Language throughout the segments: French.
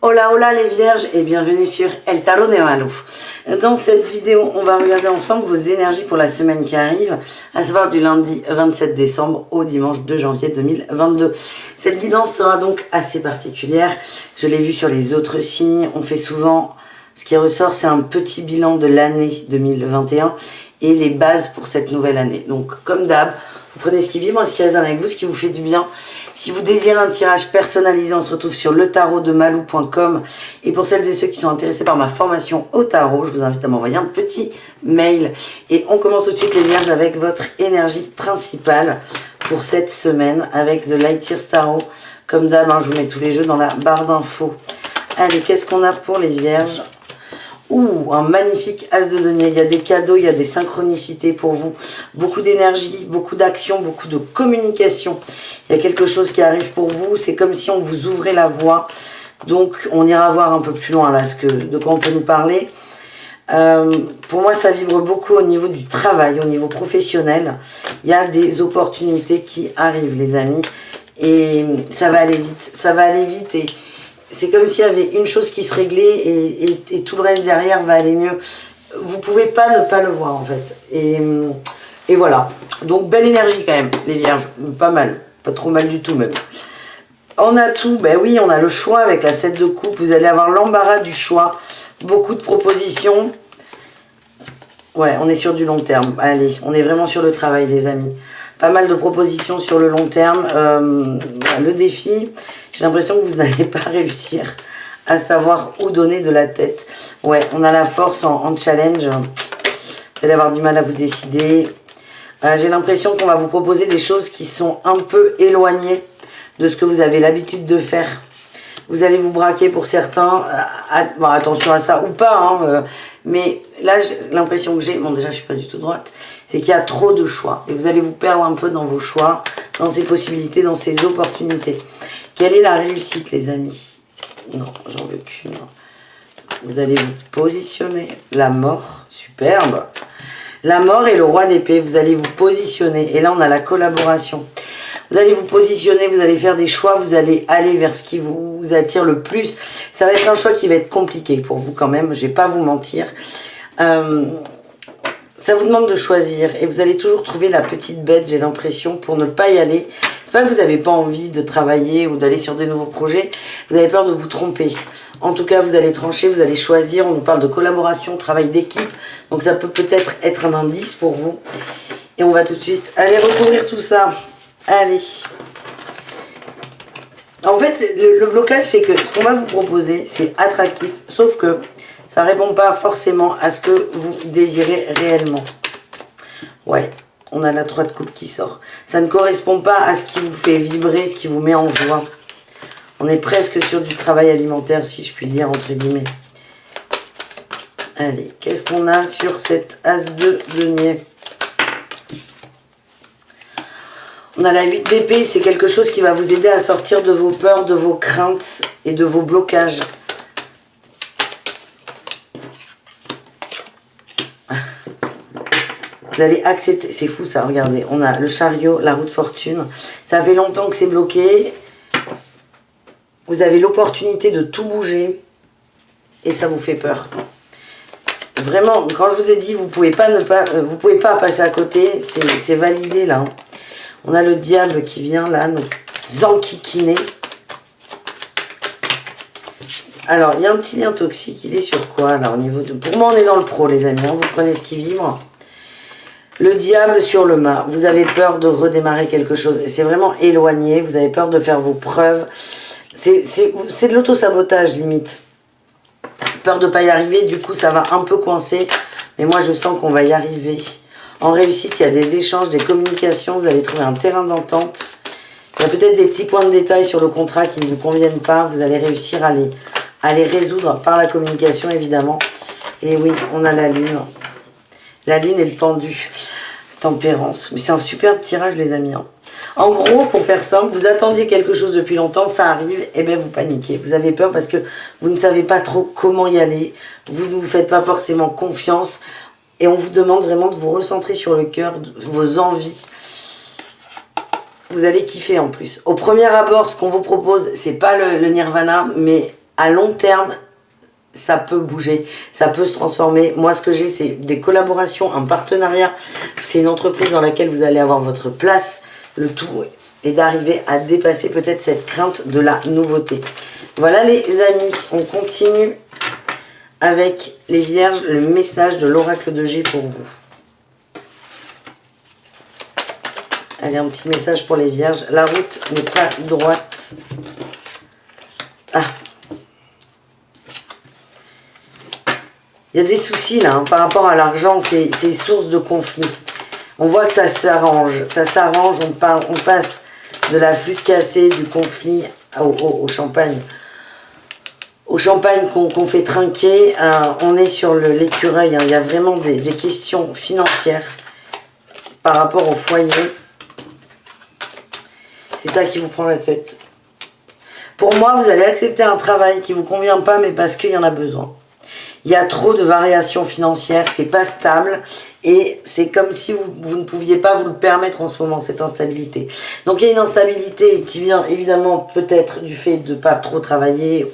Hola hola les vierges et bienvenue sur El Tarot de Malou. Dans cette vidéo, on va regarder ensemble vos énergies pour la semaine qui arrive, à savoir du lundi 27 décembre au dimanche 2 janvier 2022. Cette guidance sera donc assez particulière. Je l'ai vu sur les autres signes. On fait souvent, ce qui ressort, c'est un petit bilan de l'année 2021 et les bases pour cette nouvelle année. Donc comme d'hab, vous prenez ce qui vibre, ce qui résonne avec vous, ce qui vous fait du bien. Si vous désirez un tirage personnalisé, on se retrouve sur letarotdemalou.com. Et pour celles et ceux qui sont intéressés par ma formation au tarot, je vous invite à m'envoyer un petit mail. Et on commence tout de suite les vierges avec votre énergie principale pour cette semaine avec The Light Years Tarot. Comme d'hab, je vous mets tous les jeux dans la barre d'infos. Allez, qu'est-ce qu'on a pour les vierges ? Ouh, un magnifique as de denier. Il y a des cadeaux, il y a des synchronicités pour vous. Beaucoup d'énergie, beaucoup d'action, beaucoup de communication. Il y a quelque chose qui arrive pour vous. C'est comme si on vous ouvrait la voie. Donc, on ira voir un peu plus loin là de quoi on peut nous parler. Pour moi, ça vibre beaucoup au niveau du travail, au niveau professionnel. Il y a des opportunités qui arrivent, les amis. Et ça va aller vite. Ça va aller vite et... c'est comme s'il y avait une chose qui se réglait et tout le reste derrière va aller mieux. Vous pouvez pas ne pas le voir en fait. Et voilà. Donc belle énergie quand même, les vierges. Pas mal. Pas trop mal du tout même. On a tout. Ben oui, on a le choix avec la 7 de coupe. Vous allez avoir l'embarras du choix. Beaucoup de propositions. Ouais, on est sur du long terme. Allez, on est vraiment sur le travail, les amis. Pas mal de propositions sur le long terme. Le défi, j'ai l'impression que vous n'allez pas réussir à savoir où donner de la tête. Ouais, on a la force en challenge. Vous allez avoir du mal à vous décider. J'ai l'impression qu'on va vous proposer des choses qui sont un peu éloignées de ce que vous avez l'habitude de faire. Vous allez vous braquer pour certains. Bon, attention à ça ou pas. Mais là, l'impression que j'ai, bon déjà je suis pas du tout droite, c'est qu'il y a trop de choix. Et vous allez vous perdre un peu dans vos choix, dans ces possibilités, dans ces opportunités. Quelle est la réussite, les amis? Non, j'en veux qu'une. Vous allez vous positionner. La mort, superbe. La mort et le roi d'épée, vous allez vous positionner. Et là, on a la collaboration. Vous allez vous positionner, vous allez faire des choix, vous allez aller vers ce qui vous attire le plus. Ça va être un choix qui va être compliqué pour vous quand même, je ne vais pas vous mentir. Ça vous demande de choisir et vous allez toujours trouver la petite bête, j'ai l'impression, pour ne pas y aller. C'est pas que vous n'avez pas envie de travailler ou d'aller sur de nouveaux projets, vous avez peur de vous tromper. En tout cas, vous allez trancher, vous allez choisir. On nous parle de collaboration, travail d'équipe, donc ça peut peut-être être un indice pour vous. Et on va tout de suite aller recouvrir tout ça. Allez. En fait, le blocage, c'est que ce qu'on va vous proposer, c'est attractif, sauf que ça ne répond pas forcément à ce que vous désirez réellement. Ouais, on a la 3 de coupe qui sort. Ça ne correspond pas à ce qui vous fait vibrer, ce qui vous met en joie. On est presque sur du travail alimentaire, si je puis dire, entre guillemets. Allez, qu'est-ce qu'on a sur cette as de denier ? On a la 8 d'épée, c'est quelque chose qui va vous aider à sortir de vos peurs, de vos craintes et de vos blocages. Vous allez accepter, c'est fou ça, regardez, on a le chariot, la roue de fortune. Ça fait longtemps que c'est bloqué. Vous avez l'opportunité de tout bouger et ça vous fait peur. Vraiment, quand je vous ai dit, vous pouvez pas passer à côté, c'est validé là. On a le diable qui vient là, nous enquiquiner. Alors, il y a un petit lien toxique. Il est sur quoi là au niveau de... Pour moi, on est dans le pro, les amis. Vous prenez ce qui vibre. Le diable sur le mât. Vous avez peur de redémarrer quelque chose. C'est vraiment éloigné. Vous avez peur de faire vos preuves. C'est de l'auto-sabotage, limite. Peur de ne pas y arriver. Du coup, ça va un peu coincer. Mais moi, je sens qu'on va y arriver. En réussite, il y a des échanges, des communications, vous allez trouver un terrain d'entente. Il y a peut-être des petits points de détail sur le contrat qui ne vous conviennent pas. Vous allez réussir à les résoudre par la communication, évidemment. Et oui, on a la lune. La lune et le pendu. Tempérance. Mais c'est un superbe tirage, les amis. En gros, pour faire simple, vous attendiez quelque chose depuis longtemps, ça arrive, et bien vous paniquez. Vous avez peur parce que vous ne savez pas trop comment y aller. Vous ne vous faites pas forcément confiance. Et on vous demande vraiment de vous recentrer sur le cœur, vos envies. Vous allez kiffer en plus. Au premier abord, ce qu'on vous propose, c'est pas le nirvana, mais à long terme, ça peut bouger, ça peut se transformer. Moi, ce que j'ai, c'est des collaborations, un partenariat. C'est une entreprise dans laquelle vous allez avoir votre place. Le tout est d'arriver à dépasser peut-être cette crainte de la nouveauté. Voilà les amis, on continue avec les vierges, le message de l'oracle de G pour vous. Allez, un petit message pour les vierges. La route n'est pas droite. Ah. Il y a des soucis là, hein, par rapport à l'argent, c'est source de conflit. On voit que ça s'arrange, on passe de la flûte cassée, du conflit au champagne. Au champagne qu'on fait trinquer, on est sur l'écureuil, hein. Il y a vraiment des questions financières par rapport au foyer. C'est ça qui vous prend la tête. Pour moi, vous allez accepter un travail qui ne vous convient pas, mais parce qu'il y en a besoin. Il y a trop de variations financières, c'est pas stable et c'est comme si vous ne pouviez pas vous le permettre en ce moment, cette instabilité. Donc il y a une instabilité qui vient évidemment peut-être du fait de ne pas trop travailler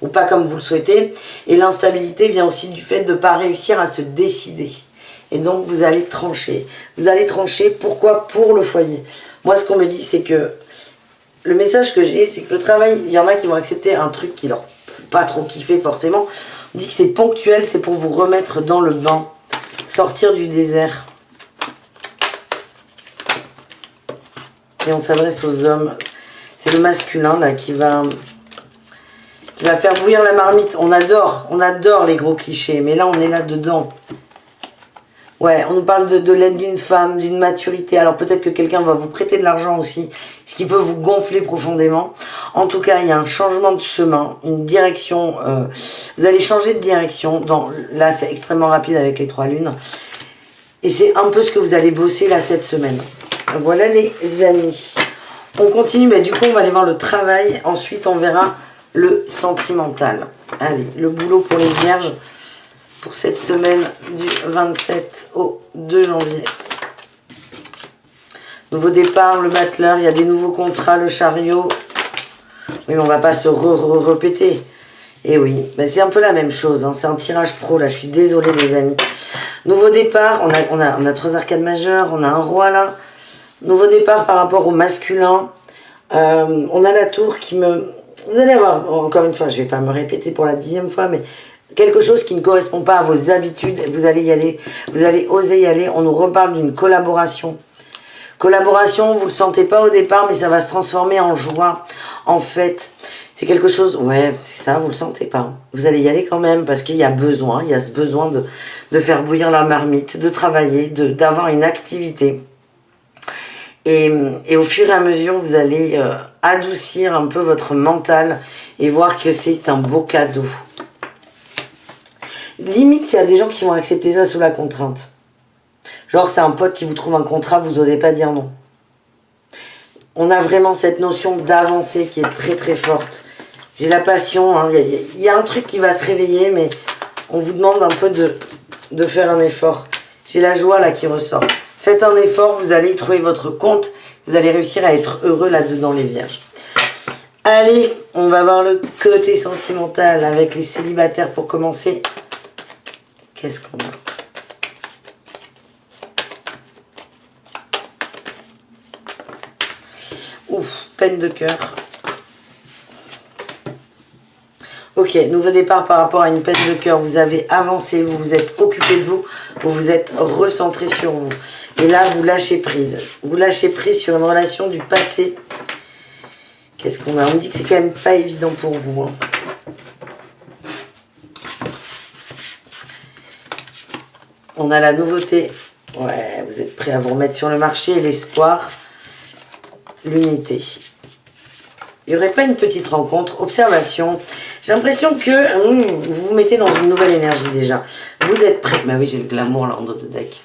ou pas comme vous le souhaitez. Et l'instabilité vient aussi du fait de ne pas réussir à se décider. Et donc vous allez trancher. Vous allez trancher, pourquoi? Pour le foyer. Moi ce qu'on me dit c'est que le message que j'ai, c'est que le travail, il y en a qui vont accepter un truc qui leur fait pas trop kiffer forcément. On dit que c'est ponctuel, c'est pour vous remettre dans le bain, sortir du désert. Et on s'adresse aux hommes. C'est le masculin là qui va faire bouillir la marmite. On adore les gros clichés, mais là on est là dedans. Ouais, on nous parle de l'aide d'une femme, d'une maturité. Alors peut-être que quelqu'un va vous prêter de l'argent aussi, ce qui peut vous gonfler profondément. En tout cas, il y a un changement de chemin, une direction. Vous allez changer de direction. Là, c'est extrêmement rapide avec les 3 lunes. Et c'est un peu ce que vous allez bosser là cette semaine. Voilà les amis. On continue, mais du coup, on va aller voir le travail. Ensuite, on verra le sentimental. Allez, le boulot pour les vierges. Pour cette semaine du 27 au 2 janvier. Nouveau départ, le battleur, il y a des nouveaux contrats, le chariot. Oui, mais on va pas se répéter. Et oui, ben c'est un peu la même chose, hein. C'est un tirage pro, là, je suis désolée les amis. Nouveau départ, on a 3 arcades majeures, on a un roi là. Nouveau départ par rapport au masculin. On a la tour qui me... Vous allez avoir, encore une fois, je vais pas me répéter pour la 10e fois, mais... quelque chose qui ne correspond pas à vos habitudes, vous allez y aller, vous allez oser y aller. On nous reparle d'une collaboration. Collaboration, vous ne le sentez pas au départ, mais ça va se transformer en joie. En fait, c'est quelque chose, ouais, c'est ça, vous ne le sentez pas. Vous allez y aller quand même, parce qu'il y a besoin, il y a ce besoin de faire bouillir la marmite, de travailler, d'avoir une activité. Et au fur et à mesure, vous allez adoucir un peu votre mental et voir que c'est un beau cadeau. Limite, il y a des gens qui vont accepter ça sous la contrainte. Genre, c'est un pote qui vous trouve un contrat, vous n'osez pas dire non. On a vraiment cette notion d'avancer qui est très très forte. J'ai la passion, hein. Il y a un truc qui va se réveiller, mais on vous demande un peu de faire un effort. J'ai la joie là qui ressort. Faites un effort, vous allez y trouver votre compte. Vous allez réussir à être heureux là-dedans, les vierges. Allez, on va voir le côté sentimental avec les célibataires pour commencer. Qu'est-ce qu'on a? Ouf, peine de cœur. Ok, nouveau départ par rapport à une peine de cœur. Vous avez avancé, vous vous êtes occupé de vous, vous vous êtes recentré sur vous. Et là, vous lâchez prise. Vous lâchez prise sur une relation du passé. Qu'est-ce qu'on a? On me dit que c'est quand même pas évident pour vous, hein. On a la nouveauté. Ouais, vous êtes prêts à vous remettre sur le marché. L'espoir, l'unité. Il n'y aurait pas une petite rencontre, observation. J'ai l'impression que vous vous mettez dans une nouvelle énergie déjà. Vous êtes prêts. Bah oui, j'ai le glamour là en dos de deck.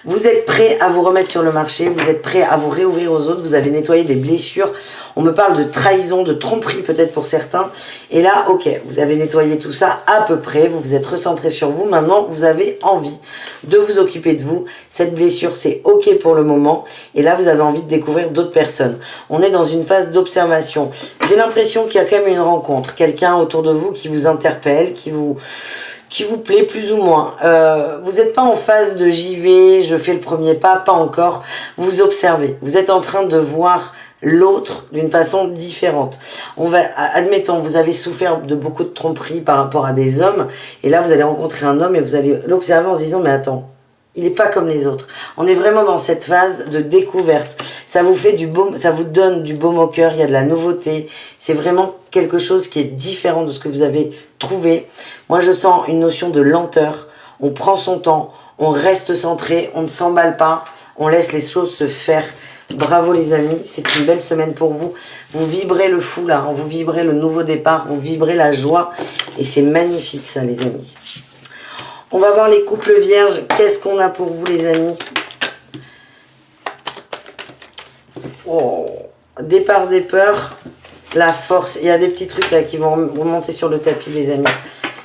Vous êtes prêt à vous remettre sur le marché, vous êtes prêt à vous réouvrir aux autres, vous avez nettoyé des blessures. On me parle de trahison, de tromperie peut-être pour certains. Et là, ok, vous avez nettoyé tout ça à peu près, vous vous êtes recentré sur vous. Maintenant, vous avez envie de vous occuper de vous. Cette blessure, c'est ok pour le moment. Et là, vous avez envie de découvrir d'autres personnes. On est dans une phase d'observation. J'ai l'impression qu'il y a quand même une rencontre. Quelqu'un autour de vous qui vous interpelle, qui vous plaît plus ou moins. Vous n'êtes pas en phase de j'y vais, je fais le premier pas encore. Vous observez. Vous êtes en train de voir l'autre d'une façon différente. Admettons, vous avez souffert de beaucoup de tromperies par rapport à des hommes, et là vous allez rencontrer un homme et vous allez l'observer en se disant mais attends, il n'est pas comme les autres. On est vraiment dans cette phase de découverte. Ça vous fait du baume, ça vous donne du baume au cœur, il y a de la nouveauté. C'est vraiment quelque chose qui est différent de ce que vous avez trouvé. Moi je sens une notion de lenteur. On prend son temps, on reste centré, on ne s'emballe pas, on laisse les choses se faire. Bravo les amis, c'est une belle semaine pour vous. Vous vibrez le fou là, vous vibrez le nouveau départ, vous vibrez la joie. Et c'est magnifique ça les amis. On va voir les couples vierges. Qu'est-ce qu'on a pour vous les amis? Oh, départ des peurs, la force. Il y a des petits trucs là qui vont remonter sur le tapis les amis.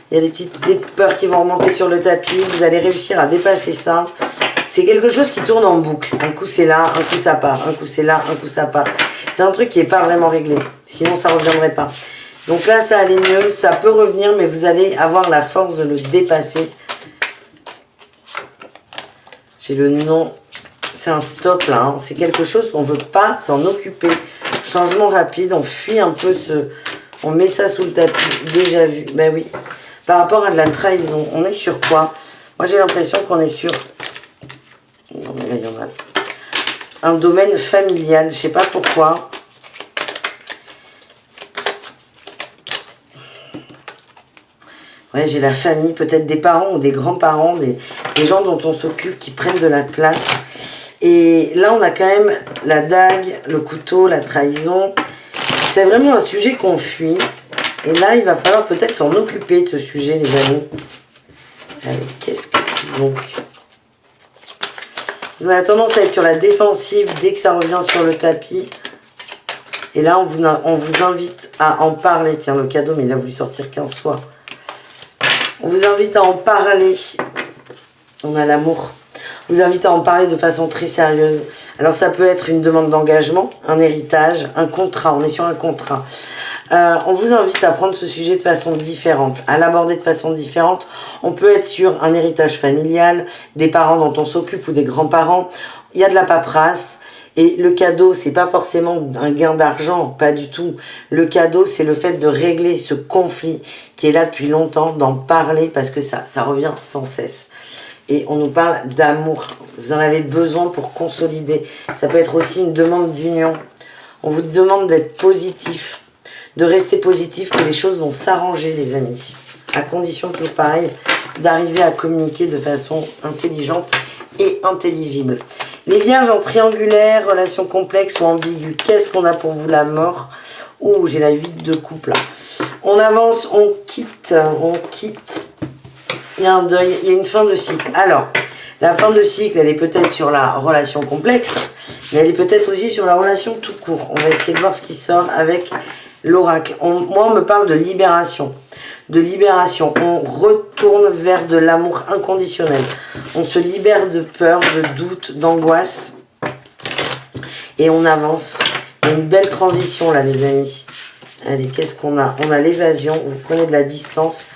Il y a des peurs qui vont remonter sur le tapis. Vous allez réussir à dépasser ça. C'est quelque chose qui tourne en boucle. Un coup c'est là, un coup ça part. Un coup c'est là, un coup ça part. C'est un truc qui n'est pas vraiment réglé. Sinon ça ne reviendrait pas. Donc là ça allait mieux. Ça peut revenir mais vous allez avoir la force de le dépasser. J'ai le nom. C'est un stop là. Hein. C'est quelque chose qu'on ne veut pas s'en occuper. Changement rapide. On fuit un peu ce... On met ça sous le tapis. Déjà vu. Ben oui. Par rapport à de la trahison. On est sur quoi? Moi j'ai l'impression qu'on est sur... Non, mais là, il y en a un domaine familial, je sais pas pourquoi. Ouais, j'ai la famille, peut-être des parents ou des grands-parents, des gens dont on s'occupe, qui prennent de la place. Et là, on a quand même la dague, le couteau, la trahison. C'est vraiment un sujet qu'on fuit. Et là, il va falloir peut-être s'en occuper de ce sujet, les amis. Allez, qu'est-ce que c'est donc ? Vous avez tendance à être sur la défensive dès que ça revient sur le tapis. Et là, on vous invite à en parler. Tiens, le cadeau, mais il a voulu sortir 15 fois. On vous invite à en parler. On a l'amour. On vous invite à en parler de façon très sérieuse. Alors, ça peut être une demande d'engagement, un héritage, un contrat. On est sur un contrat. On vous invite à prendre ce sujet de façon différente, à l'aborder de façon différente. On peut être sur un héritage familial, des parents dont on s'occupe ou des grands-parents. Il y a de la paperasse. Et le cadeau, c'est pas forcément un gain d'argent, pas du tout. Le cadeau, c'est le fait de régler ce conflit qui est là depuis longtemps, d'en parler parce que ça revient sans cesse. Et on nous parle d'amour. Vous en avez besoin pour consolider. Ça peut être aussi une demande d'union. On vous demande d'être positif. De rester positif, que les choses vont s'arranger, les amis. À condition, toujours pareil, d'arriver à communiquer de façon intelligente et intelligible. Les vierges en triangulaire, relation complexe ou ambiguë. Qu'est-ce qu'on a pour vous? La mort. Oh, j'ai la 8 de coupe là. On avance, on quitte. Il y a un deuil, il y a une fin de cycle. Alors, la fin de cycle, elle est peut-être sur la relation complexe, mais elle est peut-être aussi sur la relation tout court. On va essayer de voir ce qui sort avec l'oracle. Moi, on me parle de libération. De libération. On retourne vers de l'amour inconditionnel. On se libère de peur, de doute, d'angoisse. Et on avance. Il y a une belle transition là, les amis. Allez, qu'est-ce qu'on a? On a l'évasion. Vous prenez de la distance,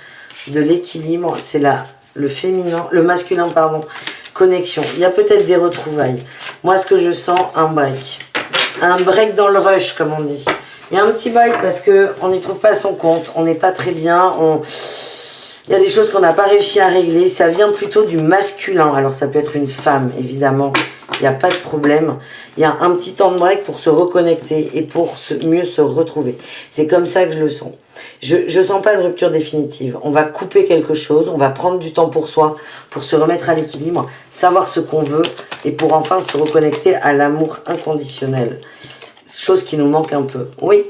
de l'équilibre. C'est là le féminin, le masculin, pardon. Connexion. Il y a peut-être des retrouvailles. Moi, ce que je sens, un break. Un break dans le rush, comme on dit. Il y a un petit break parce qu'on n'y trouve pas son compte. On n'est pas très bien. Il y a des choses qu'on n'a pas réussi à régler. Ça vient plutôt du masculin. Alors, ça peut être une femme, évidemment. Il n'y a pas de problème. Il y a un petit temps de break pour se reconnecter et pour mieux se retrouver. C'est comme ça que je le sens. Je sens pas de rupture définitive. On va couper quelque chose. On va prendre du temps pour soi, pour se remettre à l'équilibre, savoir ce qu'on veut et pour enfin se reconnecter à l'amour inconditionnel. Chose qui nous manque un peu. Oui,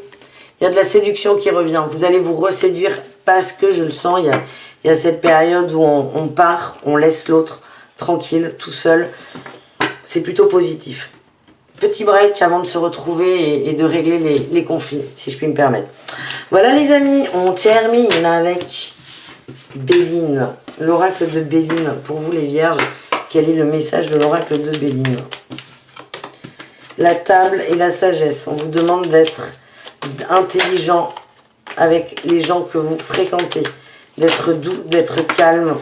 il y a de la séduction qui revient. Vous allez vous reséduire parce que je le sens. Il y a cette période où on part, on laisse l'autre tranquille, tout seul. C'est plutôt positif. Petit break avant de se retrouver et de régler les conflits, si je puis me permettre. Voilà les amis, on termine avec Béline, l'oracle de Béline. Pour vous les vierges, quel est le message de l'oracle de Béline? La table et la sagesse. On vous demande d'être intelligent avec les gens que vous fréquentez, d'être doux, d'être calme.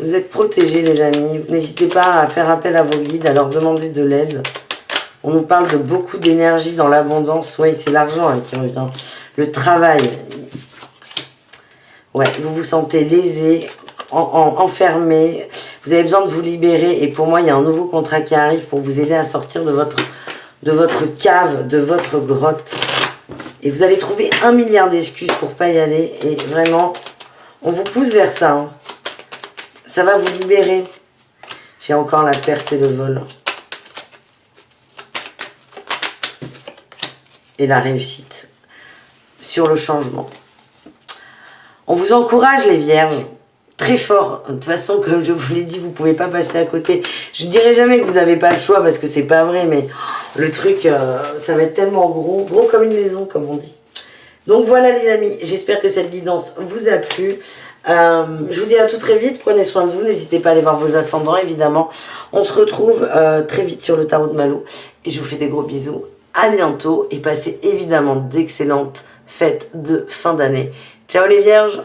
Vous êtes protégés les amis. N'hésitez pas à faire appel à vos guides, à leur demander de l'aide. On nous parle de beaucoup d'énergie dans l'abondance. Oui, c'est l'argent hein, qui revient. Le travail. Ouais, vous vous sentez lésé, enfermé. Vous avez besoin de vous libérer. Et pour moi, il y a un nouveau contrat qui arrive pour vous aider à sortir de votre cave, de votre grotte. Et vous allez trouver 1 milliard d'excuses pour pas y aller. Et vraiment, on vous pousse vers ça. Hein. Ça va vous libérer. J'ai encore la perte et le vol. Et la réussite. Sur le changement. On vous encourage les vierges. Très fort. De toute façon, comme je vous l'ai dit, vous ne pouvez pas passer à côté. Je ne dirais jamais que vous n'avez pas le choix parce que c'est pas vrai. Mais le truc, ça va être tellement gros. Gros comme une maison, comme on dit. Donc voilà les amis. J'espère que cette guidance vous a plu. Je vous dis à tout très vite, prenez soin de vous, n'hésitez pas à aller voir vos ascendants évidemment. On se retrouve très vite sur le tarot de Malou et je vous fais des gros bisous, à bientôt et passez évidemment d'excellentes fêtes de fin d'année. Ciao les vierges!